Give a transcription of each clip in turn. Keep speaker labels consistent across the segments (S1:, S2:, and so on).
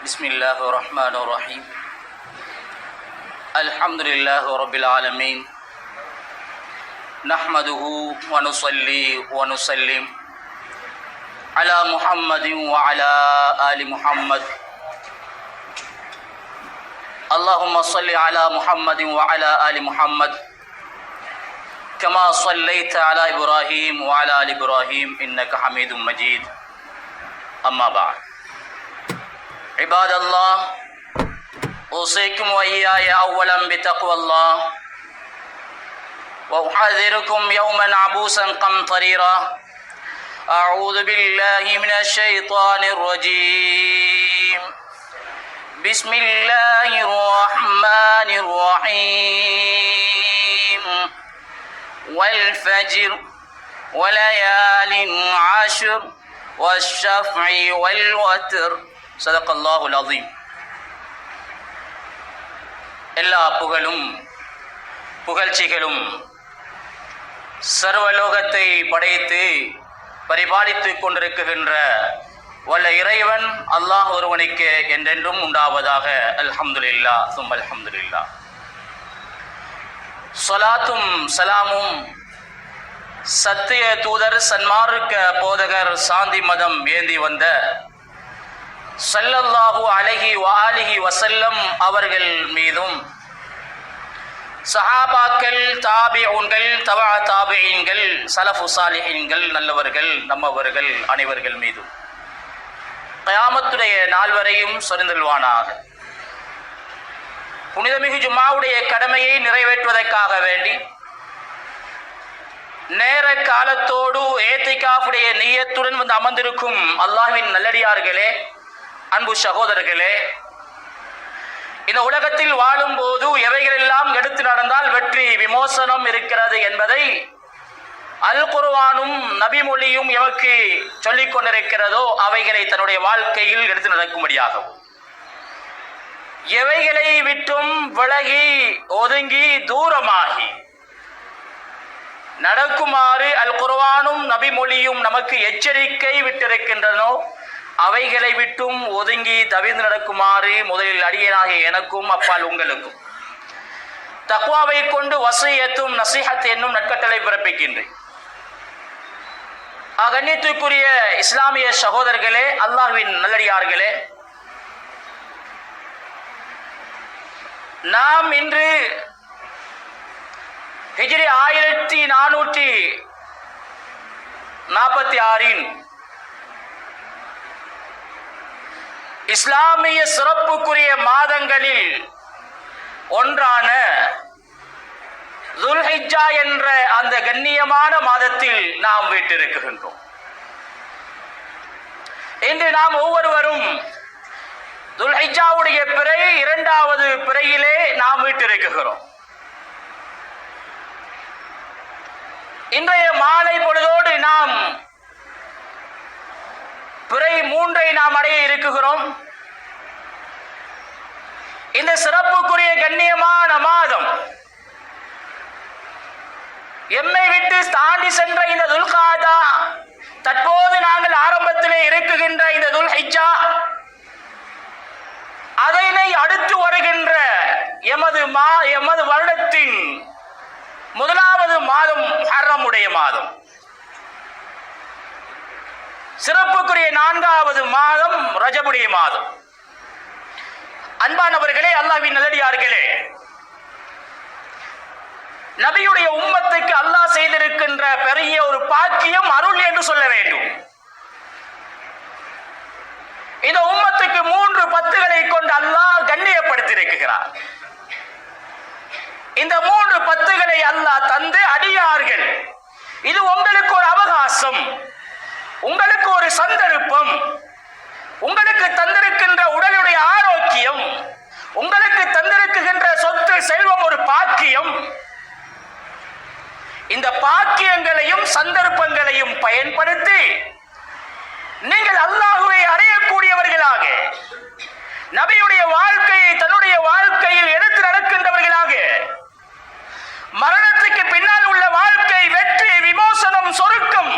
S1: بسم الله الرحمن الرحيم الحمد لله رب العالمين نحمده ونصلي ونسلم على محمد وعلى آل محمد اللهم صل على محمد وعلى آل محمد كما صليت على إبراهيم وعلى آل إبراهيم إنك حميد مجيد أما بعد عباد الله أوصيكم وإياي أولا بتقوى الله وأحذركم يوما عبوسا قمطريرا أعوذ بالله من الشيطان الرجيم بسم الله الرحمن الرحيم والفجر وليال عشر والشفع والوتر صدق الله العظيم. எல்லா புகழும் புகழ்ச்சிகளும் சர்வலோகத்தை படைத்து பரிபாலித்துக் கொண்டிருக்கின்ற வல்ல இறைவன் அல்லாஹ் ஒருவனுக்கு என்றென்றும் உண்டாவதாக. அல்ஹம்துலில்லாஹ் சும்ம அல்ஹம்துலில்லாஹ். ஸலாத்தும் சலாமும் சத்திய தூதர் சன்மார்க்க போதகர் சாந்தி மதம் ஏந்தி வந்த ஸல்லல்லாஹு அலைஹி வஆலிஹி வஸல்லம் அவர்கள் மீதும் சஹாபாக்கள், தாபிஊன்கள், தபா தாபிஈன்கள், சலஃபு சாலிஹீன்கள், நல்லவர்கள் நம்மவர்கள் அனைவர்கள் மீதும் கியாமத்துடைய நாள் வரையும் சொரிந்தல்வானாக. புனிதமிகு ஜும்மாவுடைய கடமையை நிறைவேற்றுவதற்காக வேண்டி நேர காலத்தோடு ஏத்திகாஃபுடைய நிய்யத்துடன் வந்து அமர்ந்திருக்கும் அல்லாஹ்வின் நல்லடியார்களே, அன்பு சகோதரர்களே, இந்த உலகத்தில் வாழும் போது எவைகளெல்லாம் எடுத்து நடந்தால் வெற்றி விமோசனம் இருக்கிறது என்பதை அல் குர்ஆனும் நபிமொழியும் எமக்கு சொல்லிக் கொண்டிருக்கிறதோ அவைகளை தன்னுடைய வாழ்க்கையில் எடுத்து நடக்கும்படியாகவும், எவைகளை விட்டும் விலகி ஒதுங்கி தூரமாகி நடக்குமாறு அல் குர்ஆனும் நபிமொழியும் நமக்கு எச்சரிக்கை விட்டிருக்கின்றனோ அவைகளை விட்டும் ஒதுங்கி தவிர்த்து நடக்குமாறு முதலில் அடியனாகிய எனக்கும் அப்பால் உங்களுக்கும் தக்வாவை கொண்டு வஸியத்தும் நசீஹத் என்னும் நற்கட்டளை பிறப்பிக்கின்றேன். கண்ணியத்துக்குரிய இஸ்லாமிய சகோதரர்களே, அல்லாஹ்வின் நல்லடியார்களே, நாம் இன்று ஹிஜ்ரி 1446 இஸ்லாமிய சிறப்புக்குரிய மாதங்களில் ஒன்றான துல்ஹிஜ்ஜா என்ற அந்த கண்ணியமான மாதத்தில் நாம் வீட்டிருக்கின்றோம். இன்று நாம் ஒவ்வொருவரும் துல்ஹிஜ்ஜாவுடைய பிறை இரண்டாவது பிறையிலே நாம் வீட்டிருக்கிறோம். இன்றைய மாலை பொழுதோடு நாம் பிறை 3 நாம் அடைய இருக்குகிறோம். இந்த சிறப்புக்குரிய கண்ணியமான மாதம் எம்மை விட்டு தாண்டி சென்ற இந்த துல்காதா, தற்போது நாங்கள் ஆரம்பத்திலே இருக்குகின்ற இந்த துல்ஹிஜ்ஜா, அதனை அடுத்து வருகின்ற எமது வருடத்தின் முதலாவது மாதம் முஹர்ரமுடைய மாதம், சிறப்புக்குரிய 4வது மாதம் ரஜபுடைய மாதம். அன்பானவர்களே, அல்லாஹ்வின் நல்லடியார்களே, நபியுடைய உம்மத்துக்கு அல்லாஹ் செய்திருக்கின்ற பெரிய ஒரு பாக்கியம், அருள் என்று சொல்ல வேண்டும். இந்த உம்மத்துக்கு 3 பத்துகளை கொண்டு அல்லாஹ் கண்ணியப்படுத்தியிருக்கிறார். இந்த 3 பத்துகளை அல்லாஹ் தந்து அடியார்கள், இது உங்களுக்கு ஒரு அவகாசம், உங்களுக்கு ஒரு சந்தர்ப்பம், உங்களுக்கு தந்திருக்கின்ற உடலுடைய ஆரோக்கியம், உங்களுக்கு தந்திருக்கின்ற சொத்து செல்வம் ஒரு பாக்கியம். இந்த பாக்கியங்களையும் சந்தர்ப்பங்களையும் பயன்படுத்தி நீங்கள் அல்லாஹ்வை அடையக்கூடியவர்களாக, நபியுடைய வாழ்க்கையை தன்னுடைய வாழ்க்கையில் எடுத்து நடக்கின்றவர்களாக, மரணத்துக்கு பின்னால் உள்ள வாழ்க்கை வெற்றி, விமோசனம், சொருக்கம்,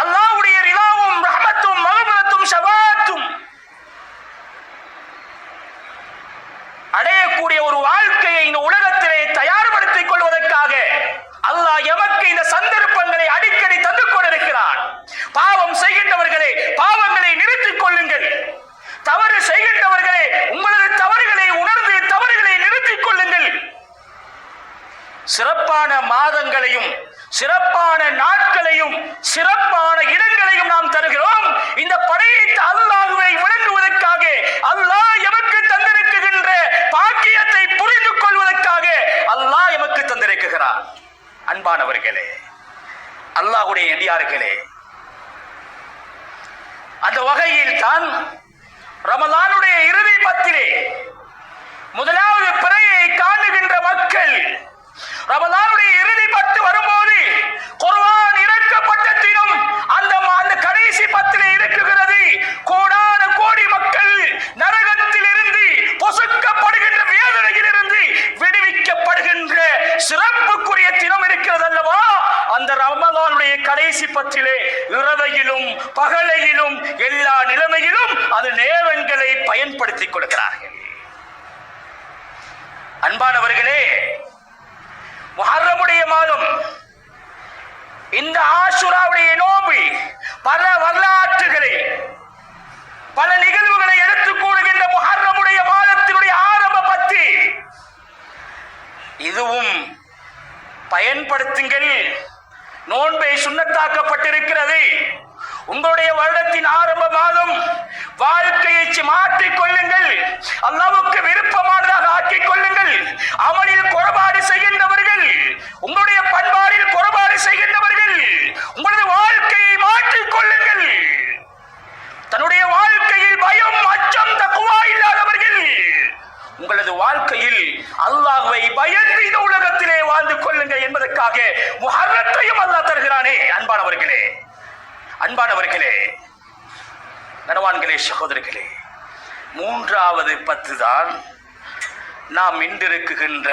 S1: அல்லாஹ்வுடைய ரிலாவும் ரஹ்மத்தும் மக்ஃபிரத்தும் ஷஃபாஅத்தும் நிறுத்திக் கொள்ளுங்கள். தவறு செய்கின்றவர்களே உங்களது தவறுகளை உணர்ந்து தவறுகளை நிறுத்திக் கொள்ளுங்கள். சிறப்பான மாதங்களையும் சிறப்பான நாட்களையும் சிறப்பான இடங்களையும் நாம் தருகிறோம். இந்த படையைத்த அல்லாஹ்வை விளங்குவதற்காக, அல்லாஹ் எமக்கு தந்திருக்கின்ற பாக்கியத்தை புரிந்து கொள்வதற்காக அல்லாஹ் எமக்கு தந்திருக்கிறார். அன்பானவர்களே, அல்லாஹ்வுடைய நடிகார்களே, அந்த வகையில் தான் ரமலானுடைய இறுதி பத்திலே முதலாவது பிறையை காணுகின்ற மக்கள் ரமலானுடைய இறுதி பத்து வரும்போது குர்ஆன் இறக்கப்பட்ட தினம் அந்த கடைசி பத்திலே இருக்குகிறது. கோடான கோடி மக்கள் நரகத்தில் இருந்து பொசுக்கப்படுகின்ற வேதனையிலிருந்து விடுவிக்கப்படுகின்ற சிறப்புக்குரிய தினம் இருக்கிறது அல்லவா? அந்த ரமலானுடைய கடைசி பத்திலே இரவையிலும் பகலையிலும் எல்லா நிலைமையிலும் அது நேரங்களை பயன்படுத்திக் கொள்கிறார்கள். அன்பானவர்களே, முஹர்ரமுடைய மாதம், இந்த ஆஷுராவுடைய நோன்பு பல வரலாற்றுகளை பல நிகழ்வுகளை எடுத்துக் கூறுகின்ற முஹர்ரமுடைய மாதத்தினுடைய ஆரம்ப பத்தி இதுவும் பயன்படுத்துங்கள். நோன்பை சுன்னத்தாக்கப்பட்டிருக்கிறது. உங்களுடைய வருடத்தின் ஆரம்ப மாதம் வாழ்க்கையை மாற்றிக் கொள்ளுங்கள். அல்லாஹ்வுக்கு விருப்பமானதாக ஆக்கிக் கொள்ளுங்கள். அமலில் குறைபாடு செய்கின்றவர்கள், உங்களுடைய பண்பாடில் குறைபாடு செய்கின்றவர்கள், உங்களது வாழ்க்கையை மாற்றிக் கொள்ளுங்கள். தன்னுடைய வாழ்க்கையில் பயம், அச்சம், தக்வா இல்லாதவர்கள் உங்களது வாழ்க்கையில் அல்லாஹ்வை பயந்து இந்த உலகத்திலே வாழ்ந்து கொள்ளுங்கள் என்பதற்காக முஹர்ரத்தையும் அல்லாஹ் தருகிறானே. அன்பானவர்களே, அன்பானவர்களே, கனவான்களே, சகோதரர்களே, மூன்றாவது பத்து தான் நாம் இன்றிருக்குகின்ற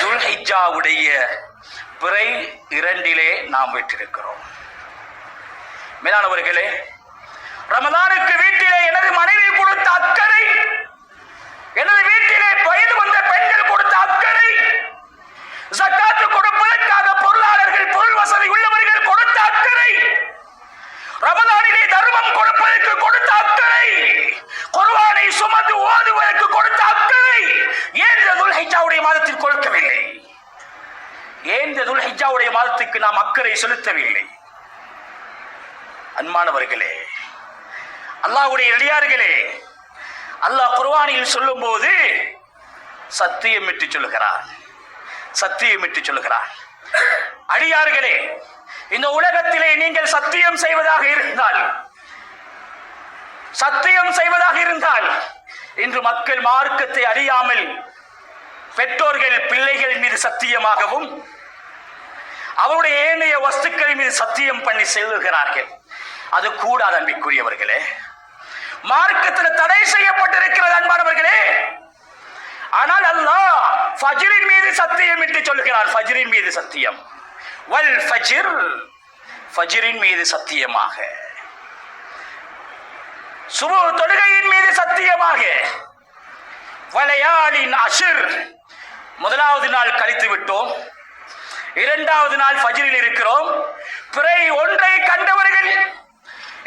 S1: துல்ஹிஜ்ஜாவுடைய பிறை 2 நாம் விட்டிருக்கிறோம். மேலானவர்களே, ரமலானுக்கு வீட்டிலே எனது மனைவி கொடுத்த அக்கறை, எனது வீட்டிலே வயது வந்த பெண்கள் கொடுத்த அக்கறை, ஜக்காத்து கொடுப்பதற்காக பொருளாளர்கள், பொருள் வசதி உள்ளவர்கள் கொடுத்த அக்கறை, ரமலானிலே தர்மம் கொடுப்பதற்கு கொடுத்த அக்கறை, குர்ஆனை சுமந்து ஓதுவதற்கு கொடுத்த அக்கறை ஏன் இந்த துல்ஹிஜ்ஜாவுடைய மாதத்தில் கொடுக்கவில்லை? ஏன் இந்த துல்ஹிஜ்ஜாவுடைய மாதத்துக்கு நாம் அக்கறை செலுத்தவில்லை? அன்பானவர்களே, அல்லாஹ்வுடைய அடியார்களே, அல்லாஹ் குர்ஆனில் சொல்லும்போது சத்தியமிட்டு சொல்லுகிறார். சத்தியமிட்டு சொல்லுகிறார், அடியார்களே, இந்த உலகத்திலே நீங்கள் சத்தியம் செய்வதாக இருந்தால் இன்று மக்கள் மார்க்கத்தை அறியாமல் பெற்றோர்கள் பிள்ளைகள் மீது சத்தியமாகவும் அவருடைய ஏனைய வஸ்துக்கள் மீது சத்தியம் பண்ணி செல்லுகிறார்கள். அது கூடாது அன்பிற்குரியவர்களே. மார்க்கத்தில் தடை செய்யப்பட்டிருக்கிறது அன்பானவர்களே. ஆனால் அல்லாஹ் ஃபஜ்ரின் மீது சத்தியம் என்று சொல்கிறார். ஃபஜ்ரின் மீது சத்தியம், வல் ஃபஜ்ர், ஃபஜ்ரின் மீது சத்தியமாக, சுபஹ் தொழுகையின் மீது சத்தியமாக, வலையாலின் அஷ்ர், முதலாவது நாள் கழித்து விட்டோம், 2வது நாள் ஃபஜ்ரில் இருக்கிறோம். பிறை 1 கண்டவர்கள்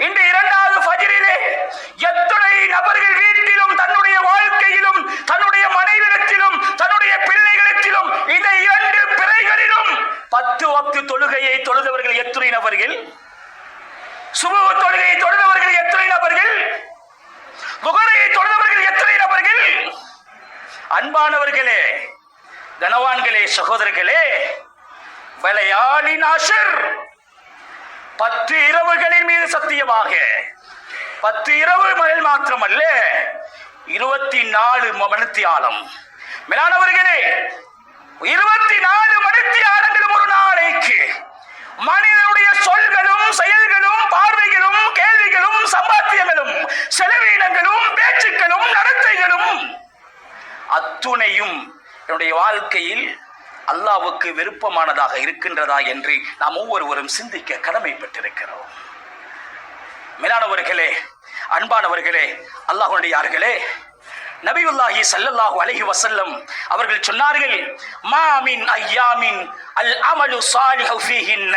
S1: இன்று 2வது ஃபஜ்ரிலே எத்தனை நபர்கள் வீட்டிலும் தன்னுடைய வாழ்க்கையிலும் தன்னுடைய மனைவிடத்திலும் தன்னுடைய பிள்ளைகளிடத்திலும் இந்த 2 பிறைகளிலும் 10 வக்து தொழுகையை தொழுதவர்கள் எத்தனை நபர்கள்? சுபஹ் தொழுகையை தொழுதவர்கள் எத்தனை நபர்கள்? லுஹரை தொழுதவர்கள் எத்தனை நபர்கள்? அன்பானவர்களே, கனவான்களே, சகோதரர்களே, வலையாலின் அஷ்ர், 10 இரவுகளின் மீது சத்தியமாக, 10 இரவுகள் மாத்திரமல்ல, 24 மணித்தியாலம். மேலானவர்களே, 24 மணித்தியாலங்களும் ஒரு நாளைக்கு மனிதனுடைய சொல்களும் செயல்களும் பார்வைகளும் கேள்விகளும் சம்பாத்தியங்களும் செலவீனங்களும் பேச்சுக்களும் நடத்தைகளும் அத்துணையும் என்னுடைய வாழ்க்கையில் அல்லாஹ்வுக்கு விருப்பமானதாக இருக்கின்றதா என்று நாம் ஒவ்வொருவரும் சிந்திக்க கடமைப்பட்டிருக்கிறோம். மேலானவர்களே, அன்பானவர்களே, அல்லாஹ்வுடையார்களே, நபியுல்லாஹி ஸல்லல்லாஹு அலைஹி வஸல்லம் அவர்கள் சொன்னார்கள், மா மின் அய்யாமின் அல் அமலு ஸாலிஹு ஃபீஹின்ன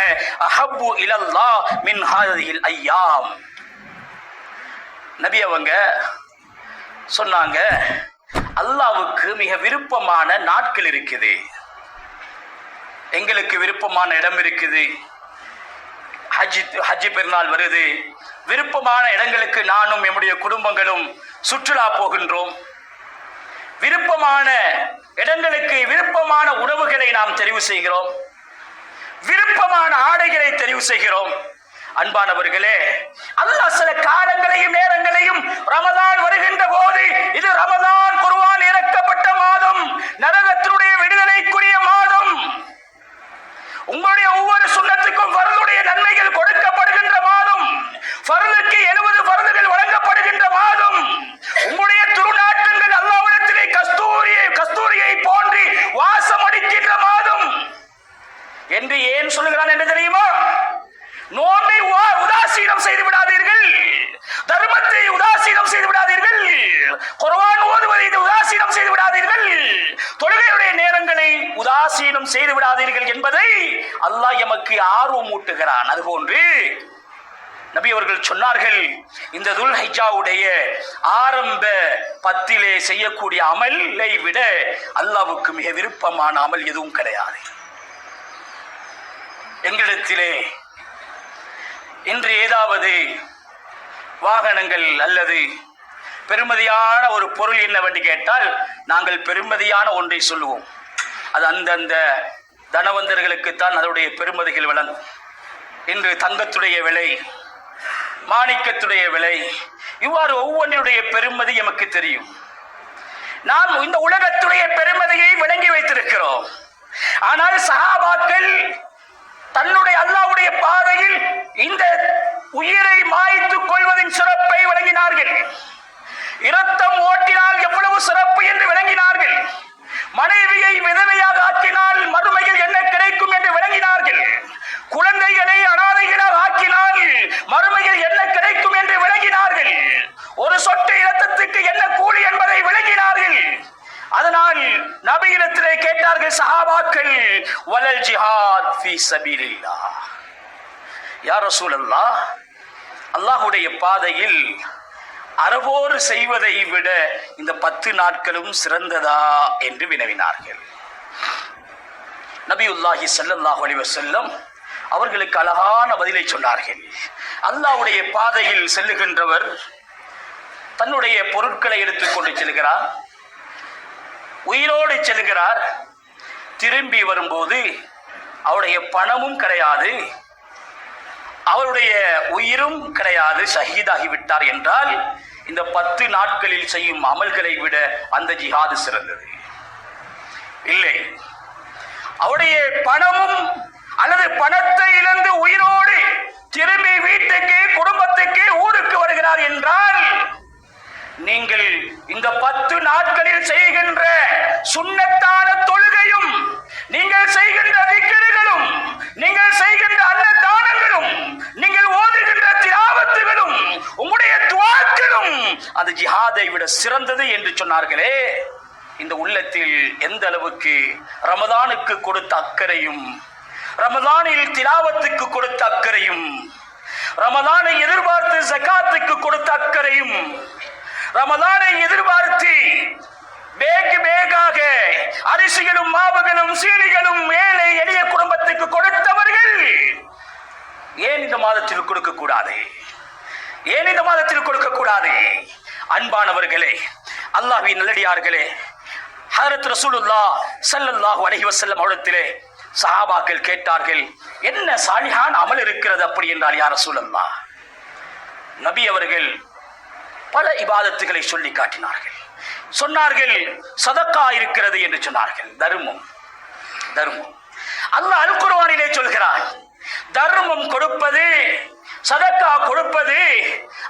S1: அஹப்பு இலல்லாஹ் மின் ஹாதிஹில் அய்யாம். நபி அவங்க சொன்னாங்க, அல்லாஹ்வுக்கு மிக விருப்பமான நாட்கள் இருக்குது, எங்களுக்கு விருப்பமான இடம் இருக்குது. ஹஜ் பெருநாள் வருது, விருப்பமான இடங்களுக்கு நானும் நம்முடைய குடும்பங்களும் சுற்றுலா போகின்றோம். விருப்பமான இடங்களுக்கு விருப்பமான உணவுகளை நாம் தெரிவு செய்கிறோம், விருப்பமான ஆடைகளை தெரிவு செய்கிறோம். அன்பானவர்களே, அல்லாஹ் சில காலங்களையும் நேரங்களையும் ரமதான் வருகின்ற போது, இது ரமதான் குர்ஆன் இறக்கப்பட்ட மாதம், நரகத்தினுடைய விடுதலைக்குரிய மாதம், உங்களுடைய ஒவ்வொரு சுன்னத்துக்கும் ஃபர்லுடைய நன்மைகள் கொடுக்கப்படுகின்ற மாதம், ஃபர்லுக்கு 70 ஃபர்லுகள் வழங்கப்படுகின்ற மாதம், உங்களுடைய துருநாற்றங்கள் அல்லாஹ்விடத்திலே கஸ்தூரியை போன்று வாசம் அடிக்கின்ற மாதம் என்று ஏன் சொல்லுகிறான் என்று தெரியுமா? நோன்பை உதாசீனம் செய்து விடாதீர்கள், தர்மத்தை உதாசீனம் செய்து விடாதீர்கள், குர்ஆன் ஓதுவதை உதாசீனம் செய்து விடாதீர்கள், தொழுகையுடைய நேரங்களை உதாசீனம் செய்து விடாதீர்கள் என்பதை அல்லாஹ் எமக்கு ஆர்வம் ஊட்டுகிறான். அதுபோன்று நபி அவர்கள் சொன்னார்கள், இந்த துல்ஹிஜ்ஜாவுடைய ஆரம்ப 10 செய்யக்கூடிய அமலை விட அல்லாஹ்வுக்கு மிக விருப்பமான அமல் எதுவும் கிடையாது. எங்களிடத்திலே இன்று ஏதாவது வாகனங்கள் அல்லது பெருமதியான ஒரு பொருள் என்னவென்று கேட்டால் நாங்கள் பெருமதியான ஒன்றை சொல்லுவோம். அது அந்தந்த தனவந்தர்களுக்குத்தான் அதனுடைய பெருமதிகள் விளங்கும். இன்று தங்கத்துடைய விலை, மாணிக்கத்துடைய விலை, இவ்வாறு ஒவ்வொன்றுடைய பெருமதி எமக்கு தெரியும். நாம் இந்த உலகத்துடைய பெருமதியை விளங்கி வைத்திருக்கிறோம். ஆனால் சஹாபாக்கள் தன்னுடைய அல்லாஹ்வுடைய பாதையில் இந்த உயிரை மாய்த்துக் கொள்வதின் சிறப்பை விளங்கினார்கள். இரத்தம் ஓட்டினால் எவ்வளவு சிறப்பு என்று விளங்கினார்கள். மனைவியை விதவையாக ஆக்கினால் மறுமையில் என்ன கிடைக்கும் என்று விளங்கினார்கள். குழந்தைகளை அனாதைகளாக ஆக்கினால் மறுமையில் என்ன கிடைக்கும் என்று விளங்கினார்கள். ஒரு சொட்டு இரத்தத்துக்கு என்ன கூலி என்பதை விளங்கினார்கள். அதனால் நபியிடத்திலே கேட்டார்கள் சஹாபாக்கள், வலல் ஜிஹாத் ஃபீ சபீலில்லாஹ், யா ரசூலல்லாஹ், அல்லாஹ்வுடைய பாதையில் அறவோடு செய்வதை விட இந்த 10 நாட்களும் சிறந்ததா என்று வினவினார்கள். நபியுல்லாஹி ஸல்லல்லாஹு அலைஹி வஸல்லம் அவர்களுக்கு அழகான பதிலை சொன்னார்கள். அல்லாஹ்வுடைய பாதையில் செல்லுகின்றவர் தன்னுடைய பொருட்களை எடுத்துக்கொண்டு செல்கிறார், உயிரோடு செல்கிறார். திரும்பி வரும்போது அவருடைய பணமும் கிடையாது, அவருடைய உயிரும் கிடையாது, ஷஹீதாகிவிட்டார் என்றால் இந்த 10 நாட்களில் செய்யும் அமல்களை விட அந்த ஜிஹாது சிறந்தது இல்லை. அவருடைய பணமும் அல்லது பணத்தை இழந்து உயிரோடு திரும்பி வீட்டுக்கு, குடும்பத்துக்கு, ஊருக்கு வருகிறார் என்றால் நீங்கள் இந்த 10 நாட்களில் செய்கின்ற சுன்னத்தான தொழுகையும், நீங்கள் செய்கின்ற திக்ருகளும், நீங்கள் செய்கின்ற அன்னதானங்களும், நீங்கள் ஓதுகின்ற திலாவத்துகளும், உங்களுடைய துஆக்களும் அது ஜிஹாதை விட சிறந்தது என்று சொன்னார்களே. இந்த உள்ளத்தில் எந்த அளவுக்கு ரமதானுக்கு கொடுத்த அக்கறையும், ரமதானில் திலாவத்துக்கு கொடுத்த அக்கறையும், ரமதானை எதிர்பார்த்து ஜகாத்துக்கு கொடுத்த அக்கறையும், ரமதானை எதிர்பார்த்து பேகாக அரிசிகளும் மாவுகளும் சீனிகளும் ஏழை எளிய குடும்பத்துக்கு கொடுத்தவர்கள் ஏன் இந்த மாதத்தில் கொடுக்க கூடாது? ஏன் இந்த மாதத்தில் கொடுக்க கூடாது? அன்பானவர்களே, அல்லாஹ்வின் நல்லடியார்களே, ஹஜ்ரத் ரசூலுல்லாஹ் ஸல்லல்லாஹு அலைஹி வஸல்லம் அவர்களிடத்திலே சஹாபாக்கள் கேட்டார்கள், என்ன சாலிஹான் அமல் இருக்கிறது அப்படி என்றால் யா ரசூலல்லாஹ்? நபி அவர்கள் பல இபாதத்துகளை சொல்லி காட்டினார்கள். சொன்னார்கள் சதக்கா இருக்கிறது என்று சொன்னார்கள். தர்மம், தர்மம். அல்லாஹ் அல் குர்ஆனிலே சொல்கிறார், தர்மம் கொடுப்பது, சதக்கா கொடுப்பது,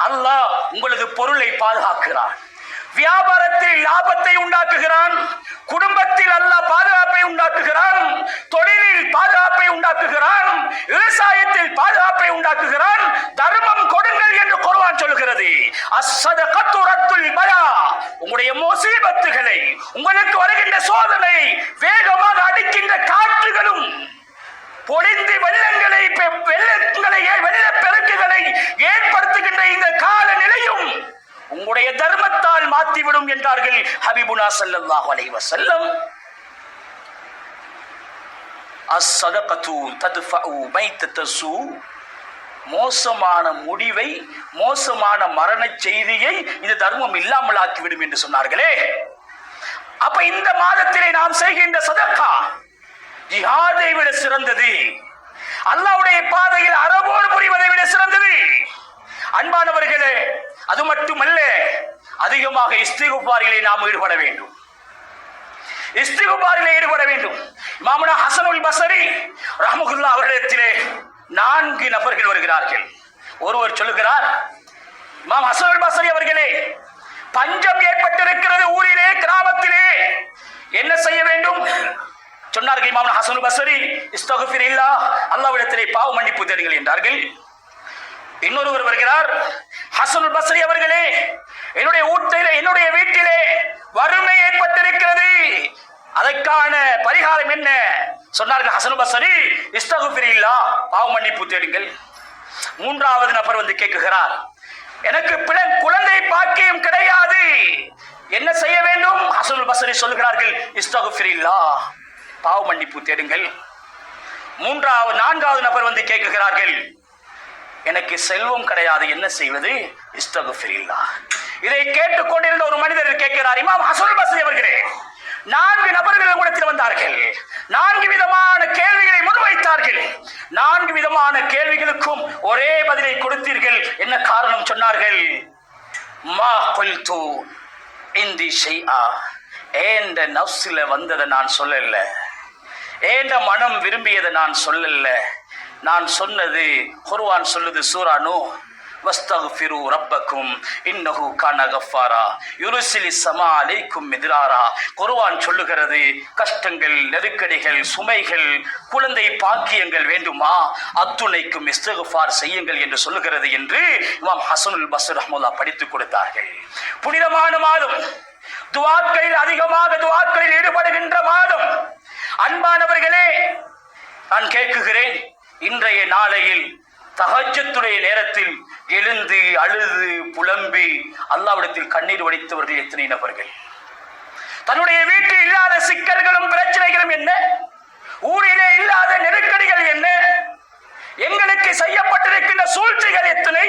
S1: அல்லாஹ் உங்களது பொருளை பாதுகாக்கிறான். வியாபாரத்தில் லாபத்தை உண்டாக்குகிறான், குடும்பத்தில் அல்லாஹ் பாதுகாப்பை உண்டாக்குகிறான், தொழிலில் பாதுகாப்பை உண்டாக்குகிறான், விவசாயத்தில் பாதுகாப்பை உண்டாக்குகிறான். தர்மம் கொடுங்கள் என்று குர்ஆன் சொல்கிறது. அஸ்ஸதகத்து ரத்துல் பலா, உங்களுடைய முசீபத்துகளை, உங்களுக்கு வருகின்ற சோதனை, வேகமாக அடிக்கின்ற காற்றுகளும், பொழிந்து வெள்ளப்பெருக்குகளை ஏற்படுத்துகின்ற இந்த கால நிலையும் உன்னுடைய தர்மத்தால் மாற்றிவிடும் என்றார்கள் ஹபீபுனா ஸல்லல்லாஹு அலைஹி வஸல்லம். அஸ்ஸதகத்து தத்ஃபஉ மைத்தத்தஸு, மோசமான முடிவை, மோசமான மரண செய்தியை இந்த தர்மம் இல்லாமல் ஆக்கிவிடும் என்று சொன்னார்களே. அப்ப இந்த மாதத்திலே நாம் செய்கின்ற சதக்கா ஜிஹாதை விட சிறந்தது, அல்லாஹ்வுடைய பாதையில் அறவோடு புரிவதை விட சிறந்தது. அன்பானவர்களே, அது மட்டுமல்ல, அதிகமாக இஸ்திக்ஃபாரிலே நாம் ஈடுபட வேண்டும். இஸ்திக்ஃபாரிலே ஈடுபட வேண்டும். இமாமுனா ஹஸனுல் பஸரி ரஹ்மத்துல்லாஹி அவர்களிடத்திலே 4 நபர்கள் வருகிறார்கள். ஒருவர் சொல்லுகிறார், இமாம் ஹஸனுல் பஸரி அவர்களே, பஞ்சம் ஏற்பட்டிருக்கிறது ஊரிலே, கிராமத்திலே, என்ன செய்ய வேண்டும்? சொன்னார்கள் இமாம் ஹஸனுல் பஸரி, இஸ்தக்ஃபிரில்லாஹ், அல்லாஹ்விடத்திலே பாவ மன்னிப்பு தேடுங்கள் என்றார்கள். இன்னொருவர் வருகிறார், ஹஸனுல் பஸரி அவர்களே, என்னுடைய வீட்டிலே வறுமை ஏற்பட்டிருக்கிறது, அதற்கான பரிகாரம் என்ன? சொன்னார்கள் ஹஸனுல் பஸரி, இஸ்தக்ஃபிரில்லாஹ், பாவ மன்னிப்பு தேடுங்கள். மூன்றாவது நபர் வந்து கேட்கிறார், எனக்கு குழந்தை பாக்கியம் கிடையாது, என்ன செய்ய வேண்டும்? ஹஸனுல் பஸரி சொல்கிறார்கள், இஸ்தக்ஃபிரில்லாஹ், பாவ மன்னிப்பு தேடுங்கள். நான்காவது நபர் வந்து கேட்கிறார்கள், எனக்கு செல்வம் கிடையாது, என்ன செய்வது? இஸ்தக்ஃபிரில்லாஹ். இதை கேட்டுக்கொண்டிருந்த ஒரு மனிதர் கேட்கிறார், இமாம் ஹஸனுல் பஸரி அவர்களே, 4 நபர்கள் உங்களிடத்தில் வந்தார்கள், 4 விதமான கேள்விகளை முன்வைத்தார்கள், 4 விதமான கேள்விகளுக்கும் ஒரே பதிலை கொடுத்தீர்கள், என்ன காரணம்? சொன்னார்கள், மா குல்து இந்தி ஷைஆ, ஏண்ட நஃப்ஸில வந்ததை நான் சொல்லல, ஏண்ட மனம் விரும்பியதை நான் சொல்லல, நான் சொன்னது குர்ஆன் சொல்லுது, சூரா நூஹ், வஸ்தக்ஃபிரு ரப்பக்கும் இன்னஹு கான கஃபாரா யுர்சிலிஸ் ஸமா அலைக்கும் மித்ராரா. குர்ஆன் சொல்லுகிறது, கஷ்டங்கள், நெருக்கடிகள், சுமைகள், குழந்தை பாக்கியங்கள் வேண்டுமா, அத்துணைக்கும் இஸ்திக்ஃபார் செய்யுங்கள் என்று சொல்லுகிறது என்று இமாம் ஹஸனுல் பஸரி ரஹ்மத்துல்லாஹ் படித்துக் கொடுத்தார்கள். புனிதமான மாதம், துஆக்களில் அதிகமாக துஆக்களில் ஈடுபடுகின்ற மாதம். அன்பானவர்களே, நான் கேட்குகிறேன், இன்றைய நாளையில் தஹஜ்ஜுடைய நேரத்தில் எழுந்து அழுது புலம்பி அல்லாஹ்விடத்தில் கண்ணீர் வடித்தவர்கள் எத்தனை நபர்கள்? தன்னுடைய வீட்டில் இல்லாத சிக்கல்களும் பிரச்சனைகளும் என்ன, ஊரிலே இல்லாத நெருக்கடிகள் என்ன, எங்களுக்கு செய்யப்பட்டிருக்கின்ற சூழ்ச்சிகள் எத்தனை,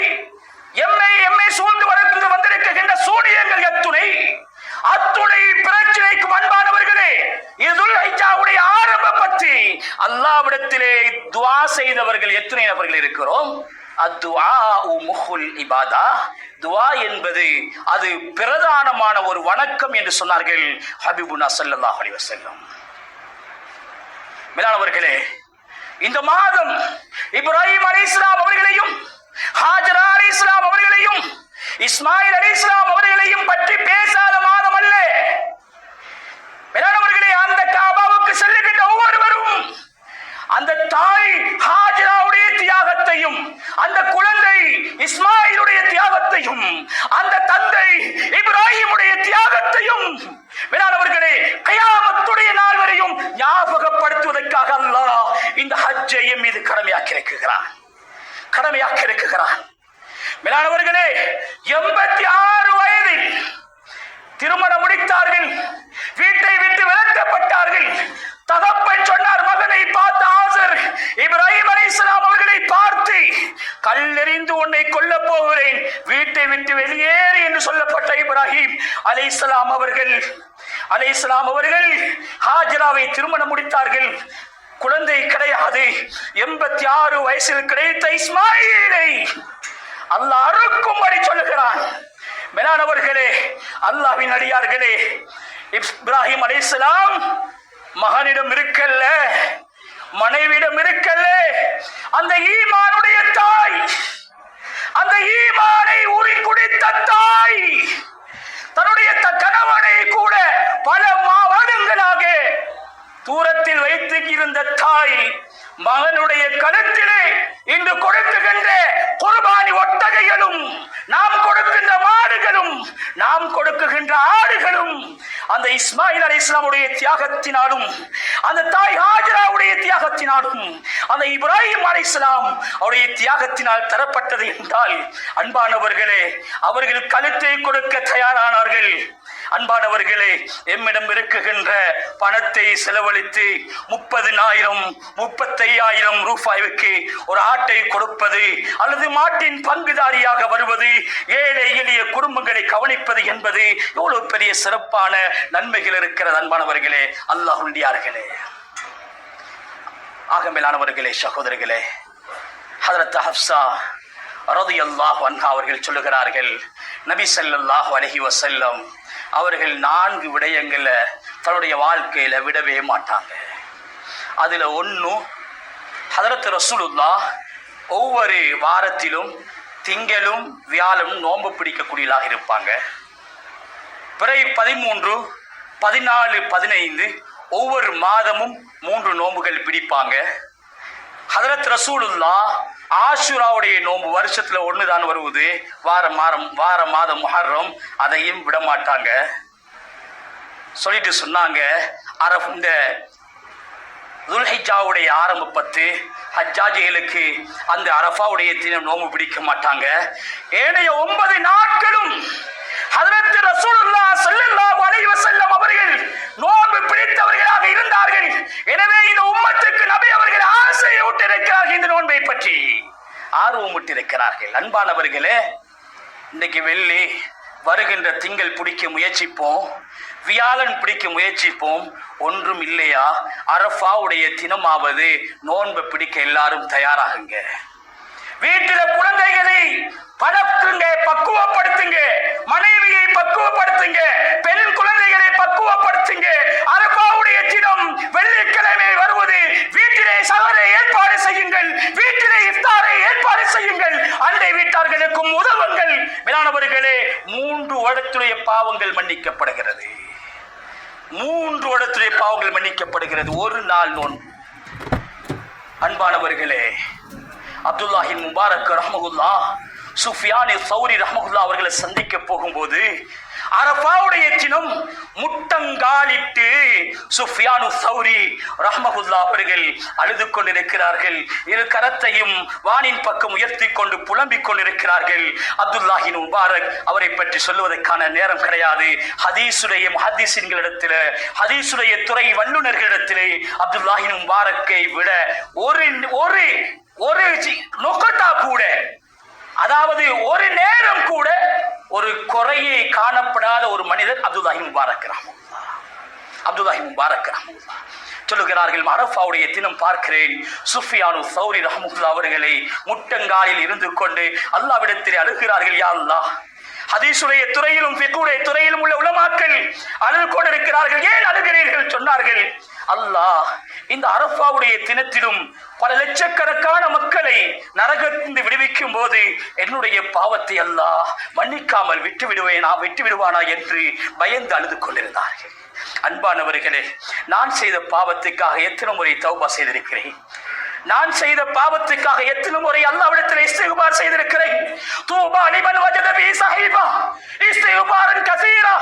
S1: எம்மை சூழ்ந்து வந்திருக்கின்ற சூனியங்கள் எத்துணை, அத்துணை பிரச்சனைக்கும் அன்பானவர்களே, இதுல் ஹிஜ்ஜாவுடைய ஆரம்ப பற்றி அல்லாஹ்விடத்திலே துஆ செய்தவர்கள் எத்தனை நபர்கள் இருக்கிறோம்? அத்துஆஉ முஹுல் இபாதா, துஆ என்பது அது பிரதானமான ஒரு வணக்கம் என்று சொன்னார்கள் ஹபீபுனா ஸல்லல்லாஹு அலைஹி வஸல்லம். மேலானவர்களே, இந்த மாதம் இப்ராஹிம் அலைஹிஸ்ஸலாம் அவர்களையும், ஹாஜரா அலைஹிஸ்ஸலாம் அவர்களையும், இஸ்மாயில் அலைஹிஸ்ஸலாம் அவர்களையும் பற்றி பேசாத மாதம் அல்ல. மேலானவர்களே, அந்த காபாவுக்கு செல்லுகின்ற ஒவ்வொருவரும் அந்த தாய் ஹாஜராவுடைய தியாகத்தையும், அந்த குழந்தை இஸ்மாயிலுடைய தியாகத்தையும், அந்த தந்தை இப்ராஹிமுடைய தியாகத்தையும் மேலானவர்களே கியாமத்துடைய நாள் வரையும் ஞாபகப்படுத்துவதற்காக அல்லாஹ் இந்த ஹஜ்ஜை என் மீது கடமையாக்கி இருக்கிறான். மேலானவர்களே, 86 வயதில் திருமணம் முடித்தார்கள், வீட்டை விட்டு விரட்டப்பட்டார்கள். தகப்பன் சொன்னார், மகனை பார்த்து ஆசர் இப்ராஹிம் அலைஹிஸ்ஸலாம் அவர்களை பார்த்து, கல்லெறிந்து உன்னை கொல்ல போகிறேன், வீட்டை விட்டு வெளியேறு என்று சொல்லப்பட்ட இப்ராஹிம் அலைஹிஸ்ஸலாம் அவர்கள் ஹாஜராவை திருமணம் முடித்தார்கள். குழந்தை கிடையாது. 86 வயசில் கிடைத்த இஸ்மாயிலை அல்லாஹ் அறுக்கும்படி சொல்லுகிறான். மேலானவர்களே, அல்லாஹ்வின் அடியார்களே, இப்ராஹிம் அலைஹிஸ்ஸலாம் மகனிடம் இருக்கல்ல, மனைவியிடம் இருக்கல்ல, அந்த ஈமானுடைய தாய், அந்த ஈமானை உரி குடித்த தாய், தன்னுடைய கணவனை கூட பல வருடங்களாக தூரத்தில் வைத்து இருந்த தாய், மகனுடைய கழுத்திலே இன்று கொடுக்குகின்ற குர்பானி ஒட்டகைகளும், நாம் கொடுக்கின்ற மாடுகளும், நாம் கொடுக்குகின்ற ஆடுகளும் அந்த இஸ்மாயில் அலைஹிஸ்ஸலாமுடைய தியாகத்தினாலும், அந்த தாய் ஹாஜராவுடைய தியாகத்தினாலும், அந்த இப்ராஹிம் அலைஹிஸ்ஸலாம் அவருடைய தியாகத்தினால் தரப்பட்டது என்றால், அன்பானவர்களே, அவர்கள் கழுத்தை கொடுக்க தயாரானார்கள். அன்பானவர்களே, எம்மிடம் இருக்குகின்ற பணத்தை செலவழித்து 30,000-35,000 ரூபாய்க்கு ஒரு ஆட்டை கொடுப்பது அல்லது மாட்டின் பங்குதாரியாக வருவது, ஏழை எளிய குடும்பங்களை கவனிப்பது என்பது எவ்வளவு பெரிய சிறப்பான நன்மைகள் இருக்கிறது. அன்பானவர்களே, அல்லாஹ்வுடையார்களே, ஆகமேலானவர்களே, சகோதரர்களே, ஹஜ்ரத் ஹப்ஸா ரலியல்லாஹு அன்ஹா அவர்கள் சொல்லுகிறார்கள், நபி ஸல்லல்லாஹு அலைஹி வஸல்லம் அவர்கள் 4 விடயங்களை தன்னுடைய வாழ்க்கையில விடவே மாட்டாங்க. அதுல ஒன்று, ஹஜ்ரத் ரசூலுல்லாஹ் ஒவ்வொரு வாரத்திலும் திங்களும் வியாழனும் நோன்பு பிடிக்கக்கூடியதாக இருப்பாங்க. பிறகு 13, 14, 15 ஒவ்வொரு மாதமும் 3 நோன்புகள் பிடிப்பாங்க. ஹஜ்ரத் ரசூலுல்லாஹ் ஆஷுராவுடைய நோன்பு வருஷத்துல 1 தான் வருவது, வார மாதம் முஹர்ரம், அதையும் விட மாட்டாங்க. சொல்லிட்டு சொன்னாங்க, இந்த துல்ஹிஜ்ஜாவுடைய ஆரம்ப 10 ஹஜ்ஜாஜிகளுக்கு அந்த அரஃபாவுடைய தினம் நோன்பு பிடிக்க மாட்டாங்க. ஏனைய 9 நாட்களும் ஹஜ்ரத் ரசூலுல்லாஹ் ஸல்லல்லாஹு அலைஹி வஸல்லம் அவர்கள் நோன்பு பிடித்தவர்களாக இருந்தார்கள். எனவே இந்த உம்மத்துக்கு நபி அவர்கள் ஆசையை ஊட்டியிருக்கிறார்கள், இந்த நோன்பை பற்றி ஆர்வம் ஊட்டியிருக்கிறார்கள். அன்பானவர்களே, இன்னைக்கு வெள்ளி வருகின்ற திங்கள் பிடிக்க முயற்சிப்போம், வியாழன் பிடிக்க முயற்சிப்போம். ஒன்றும் இல்லையா, அரஃபாவுடைய தினமாவது நோன்பை பிடிக்க எல்லாரும் தயாராகுங்க. வீட்டில குழந்தைகளை பழக்குங்க, பக்குவப்படுத்துங்க, மனைவியை பக்குவப்படுத்துங்க, பெண் குழந்தைகளை பக்குவப்படுத்துங்க. அரஃபாவுடைய தினம் வெள்ளிக்கிழமை வருவது, வீட்டிலே சஹரை ஏற்பாடு செய்யுங்கள், வீட்டிலே இஃப்தாரை ஏற்பாடு செய்யுங்கள், அண்டை வீட்டார்களுக்கும் உதவுங்கள். மேலானவர்களே, 3 வருடத்துடைய பாவங்கள் மன்னிக்கப்படுகிறது. 3 வருடத்துடைய பாவங்கள் மன்னிக்கப்படுகிறது, ஒரு நாள் நோன்பு. அன்பானவர்களே, அப்துல்லாஹின் முபாரக் ரஹ்மகுல்லாஹ் சுஃபியான் சௌரி ரஹ்மகுல்லாஹ் அவர்களை சந்திக்க போகும்போது அரஃபாவுடைய தினம் முட்டங்காலிட்டு சுஃபியான் சௌரி ரஹ்மகுல்லாஹ் அவர்கள் அழுது கொண்டிருக்கிறார்கள். 2 கரத்தையும் வானின் பக்கம் உயர்த்தி கொண்டு புலம்பிக் கொண்டிருக்கிறார்கள். அப்துல்லாஹின் முபாரக் அவரை பற்றி சொல்லுவதற்கான நேரம் கிடையாது. ஹதீசுடைய முஹத்திஸின்களிடத்தில், ஹதீசுடைய துறை வல்லுநர்களிடத்திலே அப்துல்லாஹின் முபாரக்கை விட ஒரு நுகத்தா கூட, அதாவது ஒரு நேரம் கூட ஒரு குறையை காணப்படாத ஒரு மனிதர் அப்துல்லாஹி முபாரக் ரஹ்மத்துல்லாஹ். அப்துல்லாஹி முபாரக் ரஹ்மத்துல்லாஹ் சொல்லுகிறார்கள், அரஃபாவுடைய தினம் பார்க்கிறேன் சுஃபியான் சௌரி ரஹ்மத்துல்லாஹ் அவர்களை முட்டங்காலில் இருந்து கொண்டு அல்லாஹ்விடத்தில் அழுகிறார்கள். யா அல்லாஹ், ஹதீஸுடைய துறையிலும் ஃபிக்ஹுடைய துறையிலும் உள்ள உலமாக்கள் அழுது கொண்டிருக்கிறார்கள். ஏன் அழுகிறீர்கள்? சொன்னார்கள், அல்லாஹ் இந்த அரஃபாவுடைய தினத்திலும் பல லட்சக்கணக்கான மக்களை நரகத்திலிருந்து விடுவிக்கும் போது என்னுடைய பாவத்தை அல்லாஹ் மன்னிக்காமல் விட்டு விடுவானா என்று பயந்து அழுது கொண்டிருந்தார்கள். அன்பானவர்களே, நான் செய்த பாவத்துக்காக எத்தனை முறை தௌபா செய்திருக்கிறேன், நான் செய்த பாவத்துக்காக எத்தனை முறை அல்லாஹ்விடத்தில் இஸ்திக்பார் செய்திருக்கிறேன். தூபா லிமன் வஜத ஃபீ ஸஹீபா இஸ்திக்பாரன் கஸீரா.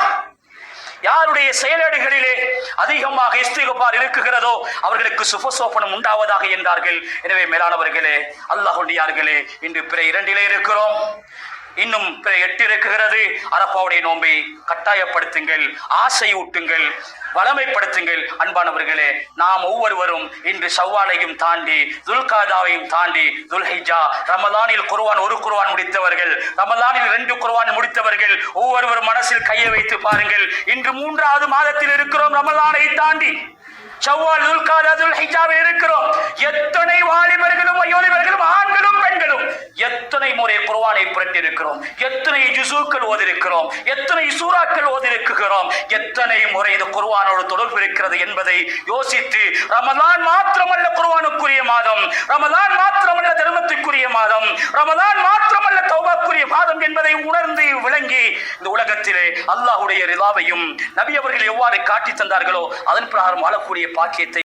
S1: யாருடைய செயலேடுகளிலே அதிகமாக இஸ்திக்பார் இருக்குகிறதோ அவர்களுக்கு சுபசோபனம் உண்டாவதாக என்றார்கள். எனவே மேலானவர்களே, அல்லாஹ்வுடையார்களே, இன்று பிற 2 இருக்கிறோம், இன்னும் 8 இருக்குகிறது. அரஃபாவுடைய நோன்பை கட்டாயப்படுத்துங்கள், ஆசை ஊட்டுங்கள், வளமைப்படுத்துங்கள். அன்பானவர்களே, நாம் ஒவ்வொருவரும் இன்று ஷவ்வாலையும் தாண்டி, துல்காதாவையும் தாண்டி, துல்ஹிஜ்ஜா, ரமலானில் குர்ஆன் 1 குர்ஆன் முடித்தவர்கள், ரமலானில் 2 குர்ஆன் முடித்தவர்கள் ஒவ்வொருவரும் மனசில் கையை வைத்து பாருங்கள். இன்று 3வது மாதத்தில் இருக்கிறோம், ரமலானை தாண்டி ஷவ்வால், துல்காதா, துல்ஹிஜ்ஜாவில் இருக்கிறோம். எத்தனை வாலிபர்களும் வயோதிபர்களும் ஆண்களும் பெண்களும் எத்தனை முறை குர்ஆனை புரட்டி இருக்கிறோம், எத்தனை ஜுஸூக்கள் ஓதிருக்கிறோம், எத்தனை சூறாக்கள் ஓதிருக்கிறோம், எத்தனை முறை இந்த குர்ஆனோடு தொடர்பு இருக்கிறது என்பதை யோசித்து, ரமலான் மாத்திரமல்ல குர்ஆனுக்குரிய மாதம், ரமலான் மாத்திரமல்ல தர்மத்துக்குரிய மாதம், ரமலான் மாத்திரமல்ல தௌபாக்குரிய மாதம் என்பதை உணர்ந்து விளங்கி இந்த உலகத்திலே அல்லாஹ்வுடைய ரிலாவையும் நபி அவர்கள் எவ்வாறு காட்டி தந்தார்களோ அதன் பிரகாரம் வாழக்கூடிய பாக்கியத்தை